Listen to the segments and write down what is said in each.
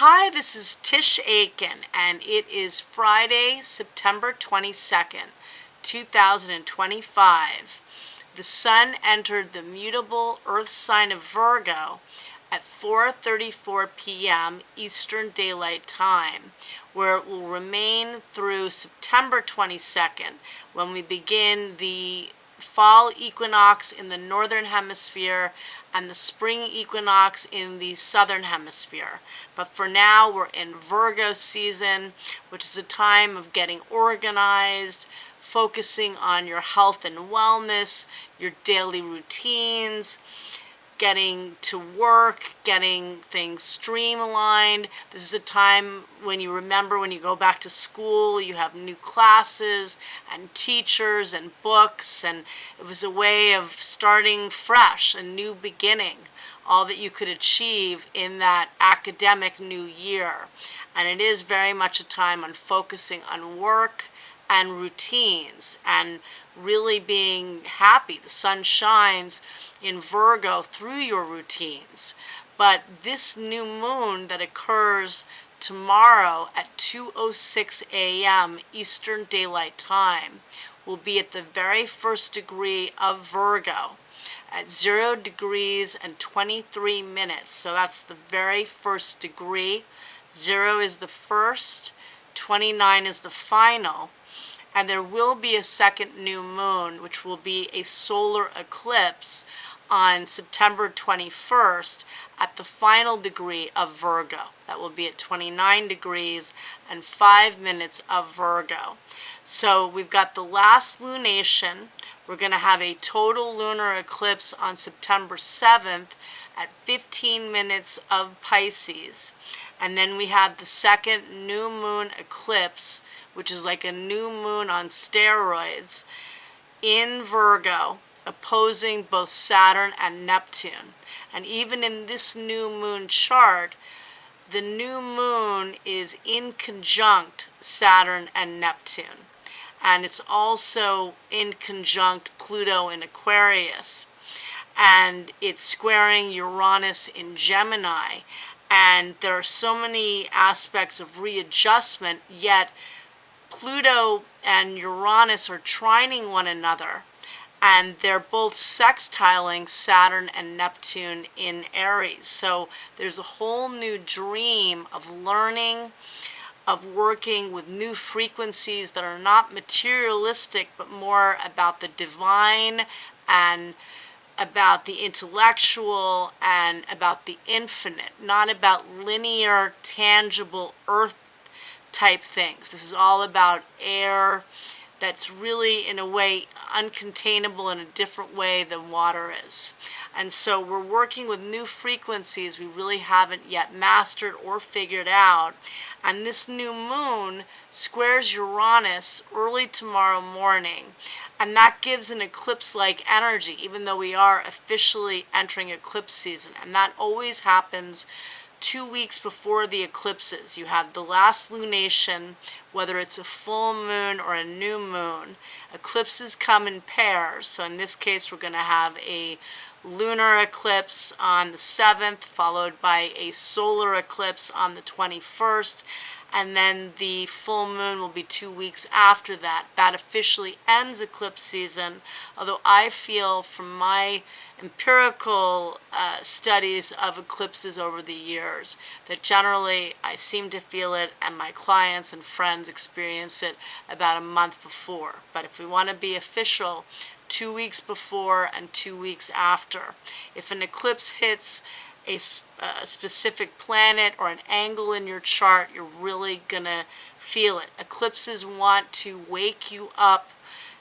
Hi, this is Tisch Aitken, and it is Friday, September 22nd, 2025. The Sun entered the mutable Earth sign of Virgo at 4:34 p.m. Eastern Daylight Time, where it will remain through September 22nd, when we begin the Fall Equinox in the Northern Hemisphere and the Spring Equinox in the Southern Hemisphere. But for now, we're in Virgo season, which is a time of getting organized, focusing on your health and wellness, your daily routines, getting to work, getting things streamlined. This is a time when you remember when you go back to school, you have new classes and teachers and books, and it was a way of starting fresh, a new beginning, all that you could achieve in that academic new year. And it is very much a time on focusing on work and routines and really being happy. The sun shines in Virgo through your routines. But this new moon that occurs tomorrow at 2:06 a.m. Eastern Daylight Time will be at the very first degree of Virgo at 0 degrees and 23 minutes. So that's the very first degree. 0 is the first, 29 is the final. And there will be a second new moon, which will be a solar eclipse on September 21st at the final degree of Virgo. That will be at 29 degrees and 5 minutes of Virgo. So we've got the last lunation. We're going to have a total lunar eclipse on September 7th at 15 minutes of Pisces. And then we have the second new moon eclipse, which is like a new moon on steroids, in Virgo, opposing both Saturn and Neptune. And even in this new moon chart, the new moon is in conjunct Saturn and Neptune. And it's also in conjunct Pluto in Aquarius. And it's squaring Uranus in Gemini. And there are so many aspects of readjustment, yet Pluto and Uranus are trining one another, and they're both sextiling Saturn and Neptune in Aries. So there's a whole new dream of learning, of working with new frequencies that are not materialistic, but more about the divine and about the intellectual and about the infinite, not about linear, tangible earth type things. This is all about air that's really, in a way, uncontainable in a different way than water is. And so we're working with new frequencies we really haven't yet mastered or figured out. And this new moon squares Uranus early tomorrow morning. And that gives an eclipse-like energy, even though we are officially entering eclipse season. And that always happens 2 weeks before the eclipses. You have the last lunation, whether it's a full moon or a new moon. Eclipses come in pairs. So in this case, we're going to have a lunar eclipse on the 7th, followed by a solar eclipse on the 21st. And then the full moon will be 2 weeks after that. That officially ends eclipse season, although I feel from my empirical studies of eclipses over the years that generally I seem to feel it, and my clients and friends experience it about a month before. But if we want to be official, 2 weeks before and 2 weeks after. If an eclipse hits a specific planet or an angle in your chart, you're really gonna feel it. Eclipses want to wake you up,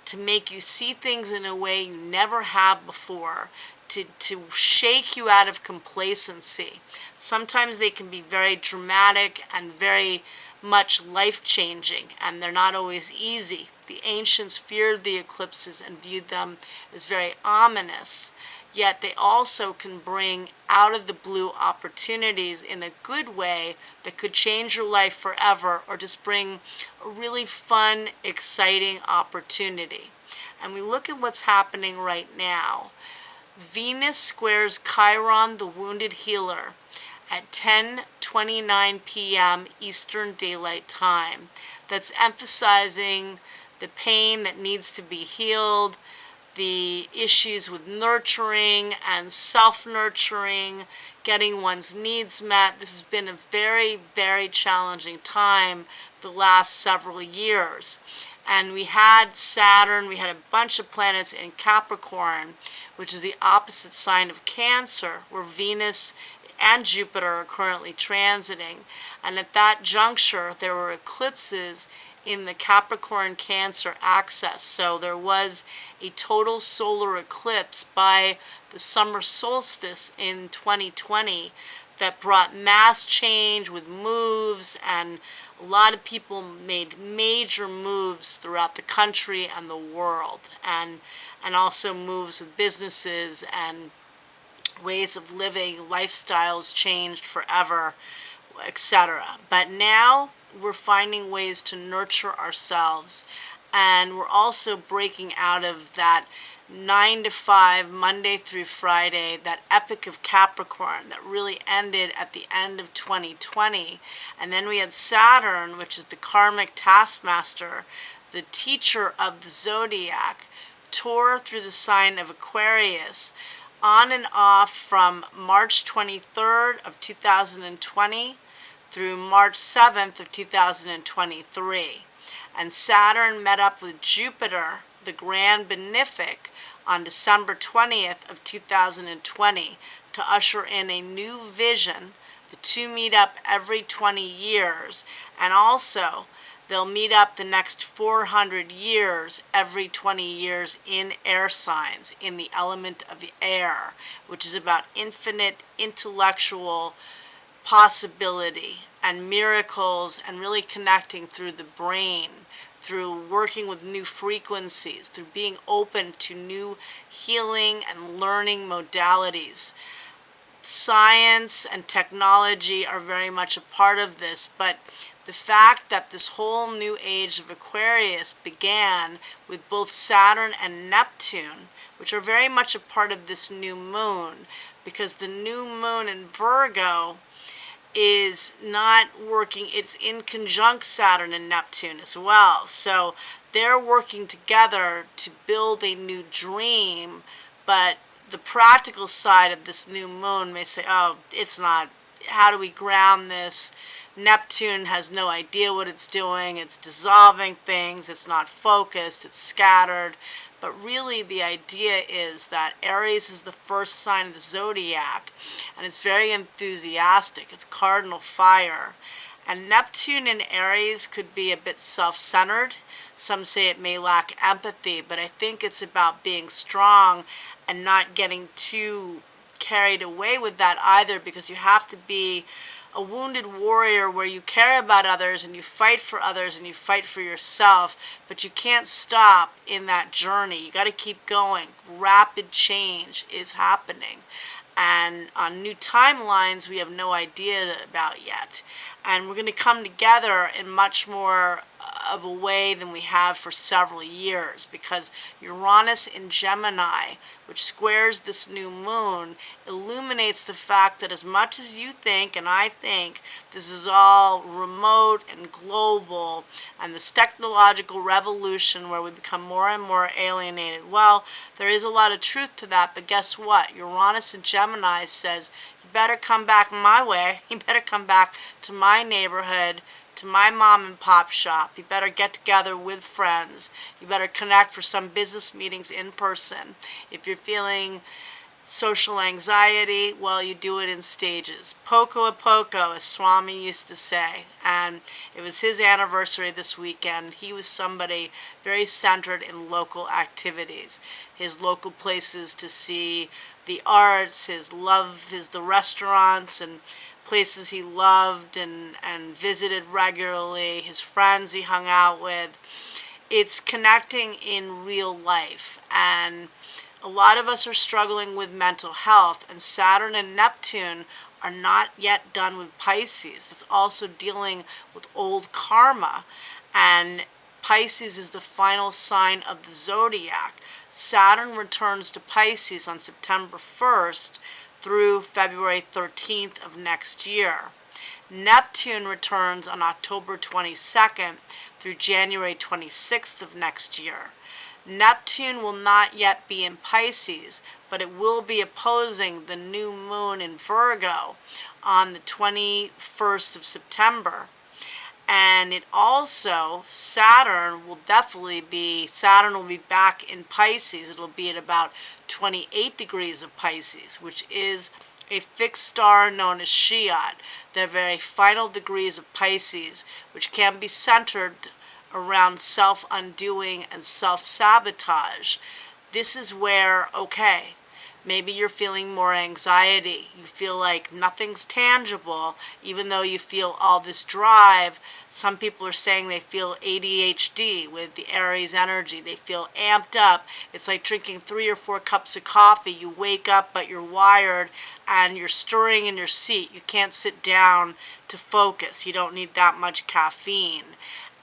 to make you see things in a way you never have before, to shake you out of complacency. Sometimes they can be very dramatic and very much life-changing, and they're not always easy. The ancients feared the eclipses and viewed them as very ominous. Yet they also can bring out of the blue opportunities in a good way that could change your life forever, or just bring a really fun, exciting opportunity. And we look at what's happening right now. Venus squares Chiron, the wounded healer, at 10:20 8:29 p.m. Eastern Daylight Time. That's emphasizing the pain that needs to be healed, the issues with nurturing and self-nurturing, getting one's needs met. This has been a very, very challenging time the last several years. And we had Saturn, we had a bunch of planets in Capricorn, which is the opposite sign of Cancer, where Venus and Jupiter are currently transiting. And at that juncture, there were eclipses in the Capricorn-Cancer axis. So there was a total solar eclipse by the summer solstice in 2020 that brought mass change with moves, and a lot of people made major moves throughout the country and the world, and also moves with businesses and ways of living, lifestyles changed forever, etc. But now we're finding ways to nurture ourselves, and we're also breaking out of that 9 to 5, Monday through Friday, that epic of Capricorn that really ended at the end of 2020. And then we had Saturn, which is the karmic taskmaster, the teacher of the Zodiac, tore through the sign of Aquarius on and off from March 23rd of 2020 through March 7th of 2023. And Saturn met up with Jupiter, the grand benefic, on December 20th of 2020 to usher in a new vision. The two meet up every 20 years, and also they'll meet up the next 400 years every 20 years in air signs, in the element of the air, which is about infinite intellectual possibility and miracles, and really connecting through the brain, through working with new frequencies, through being open to new healing and learning modalities. Science and technology are very much a part of this, but the fact that this whole new age of Aquarius began with both Saturn and Neptune, which are very much a part of this new moon, because the new moon in Virgo is not working, it's in conjunct Saturn and Neptune as well. So they're working together to build a new dream, but the practical side of this new moon may say, oh, it's not, how do we ground this? Neptune has no idea what it's doing, it's dissolving things, it's not focused, it's scattered. But really the idea is that Aries is the first sign of the zodiac, and it's very enthusiastic, it's cardinal fire. And Neptune in Aries could be a bit self-centered. Some say it may lack empathy, but I think it's about being strong and not getting too carried away with that either, because you have to be a wounded warrior where you care about others and you fight for others and you fight for yourself, but you can't stop in that journey. You got to keep going. Rapid change is happening, and on new timelines we have no idea about yet, and we're going to come together in much more of a way than we have for several years, because Uranus in Gemini, which squares this new moon, illuminates the fact that as much as you think and I think this is all remote and global, and this technological revolution where we become more and more alienated, well, there is a lot of truth to that, but guess what? Uranus in Gemini says, you better come back my way, you better come back to my neighborhood, to my mom and pop shop. You better get together with friends. You better connect for some business meetings in person. If you're feeling social anxiety, well, you do it in stages. Poco a poco, as Swami used to say. And it was his anniversary this weekend. He was somebody very centered in local activities. His local places to see the arts, his love, the restaurants and places he loved and visited regularly, his friends he hung out with. It's connecting in real life, and a lot of us are struggling with mental health, and Saturn and Neptune are not yet done with Pisces. It's also dealing with old karma, and Pisces is the final sign of the zodiac. Saturn returns to Pisces on September 1st through February 13th of next year. Neptune returns on October 22nd through January 26th of next year. Neptune will not yet be in Pisces, but it will be opposing the new moon in Virgo on the 21st of September. And it also, Saturn will be back in Pisces. It'll be at about 28 degrees of Pisces, which is a fixed star known as Chiron, the very final degrees of Pisces, which can be centered around self-undoing and self-sabotage. This is where, okay, maybe you're feeling more anxiety. You feel like nothing's tangible, even though you feel all this drive. Some people are saying they feel ADHD with the Aries energy. They feel amped up. It's like drinking 3 or 4 cups of coffee. You wake up, but you're wired, and you're stirring in your seat. You can't sit down to focus. You don't need that much caffeine.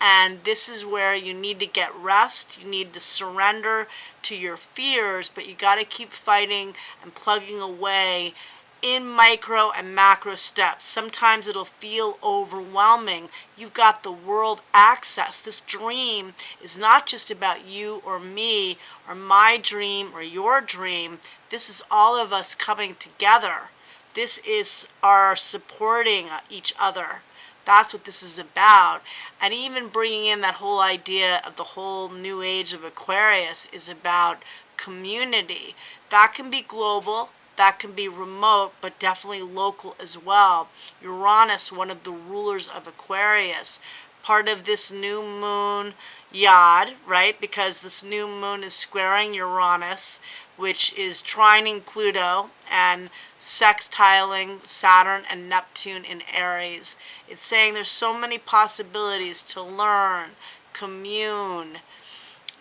And this is where you need to get rest. You need to surrender to your fears, but you got to keep fighting and plugging away in micro and macro steps. Sometimes it'll feel overwhelming. You've got the world access. This dream is not just about you or me or my dream or your dream. This is all of us coming together. This is our supporting each other. That's what this is about. And even bringing in that whole idea of the whole new age of Aquarius is about community. That can be global, that can be remote, but definitely local as well. Uranus, one of the rulers of Aquarius, part of this new moon yod, right? Because this new moon is squaring Uranus, which is trining Pluto and sextiling Saturn and Neptune in Aries. It's saying there's so many possibilities to learn, commune,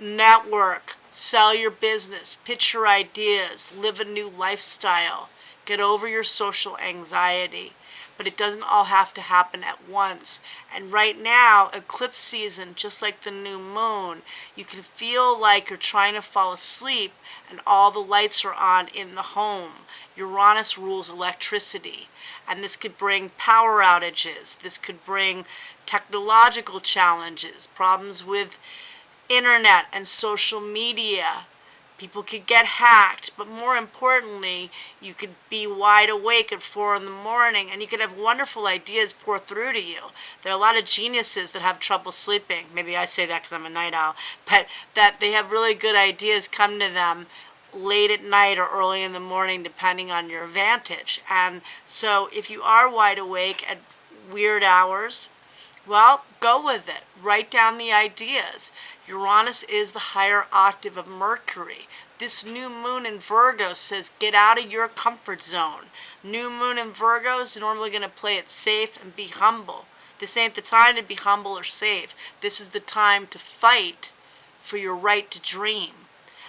network, sell your business, pitch your ideas, live a new lifestyle, get over your social anxiety. But it doesn't all have to happen at once. And right now, eclipse season, just like the new moon, you can feel like you're trying to fall asleep and all the lights are on in the home. Uranus rules electricity, and this could bring power outages. This could bring technological challenges, problems with internet and social media. People could get hacked, but more importantly, you could be wide awake at 4 in the morning, and you could have wonderful ideas pour through to you. There are a lot of geniuses that have trouble sleeping. Maybe I say that because I'm a night owl, but that they have really good ideas come to them late at night or early in the morning, depending on your vantage. And so if you are wide awake at weird hours, well, go with it. Write down the ideas. Uranus is the higher octave of Mercury. This new moon in Virgo says get out of your comfort zone. New moon in Virgo is normally going to play it safe and be humble. This ain't the time to be humble or safe. This is the time to fight for your right to dream.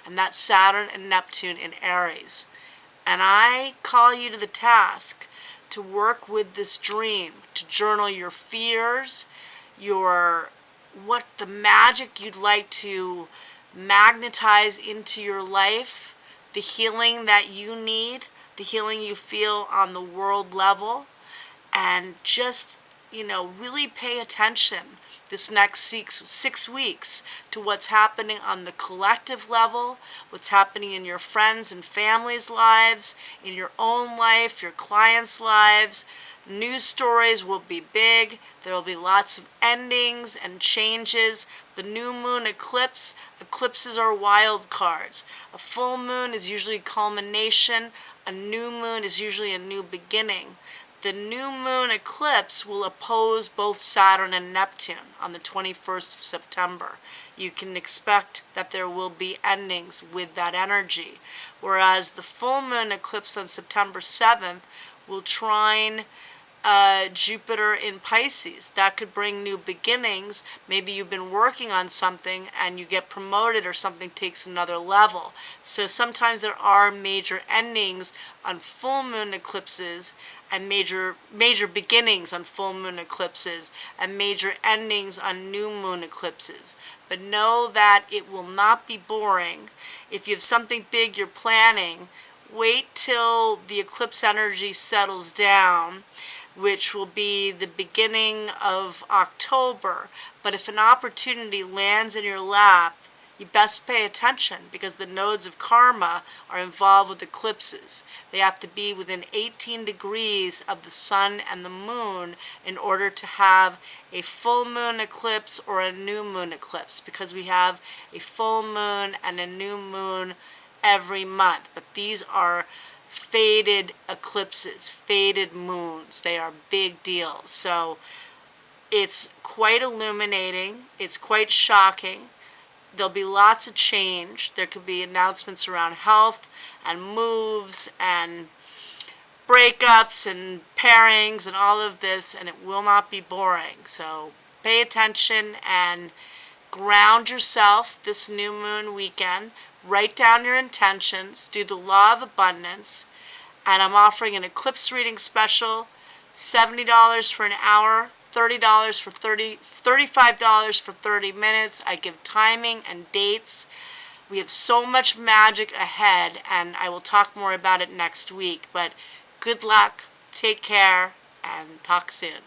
And that's Saturn and Neptune in Aries. And I call you to the task to work with this dream, to journal your fears, what the magic you'd like to magnetize into your life, the healing that you need, the healing you feel on the world level, and just, really pay attention this next 6 weeks to what's happening on the collective level, what's happening in your friends and families' lives, in your own life, your clients' lives. News stories will be big. There will be lots of endings and changes. The new moon eclipses are wild cards. A full moon is usually culmination. A new moon is usually a new beginning. The new moon eclipse will oppose both Saturn and Neptune on the 21st of September. You can expect that there will be endings with that energy. Whereas the full moon eclipse on September 7th will trine Jupiter in Pisces. That could bring new beginnings. Maybe you've been working on something and you get promoted or something takes another level. So sometimes there are major endings on full moon eclipses and major beginnings on full moon eclipses and major endings on new moon eclipses. But know that it will not be boring. If you have something big you're planning, wait till the eclipse energy settles down which will be the beginning of October. But if an opportunity lands in your lap, you best pay attention, because the nodes of karma are involved with eclipses. They have to be within 18 degrees of the sun and the moon in order to have a full moon eclipse or a new moon eclipse, because we have a full moon and a new moon every month. But these are faded eclipses, faded moons. They are big deals. So it's quite illuminating. It's quite shocking. There'll be lots of change. There could be announcements around health and moves and breakups and pairings and all of this, and it will not be boring. So pay attention and ground yourself this new moon weekend. Write down your intentions. Do the law of abundance. And I'm offering an eclipse reading special, $70 for an hour, $35 for 30 minutes. I give timing and dates. We have so much magic ahead, and I will talk more about it next week. But good luck, take care, and talk soon.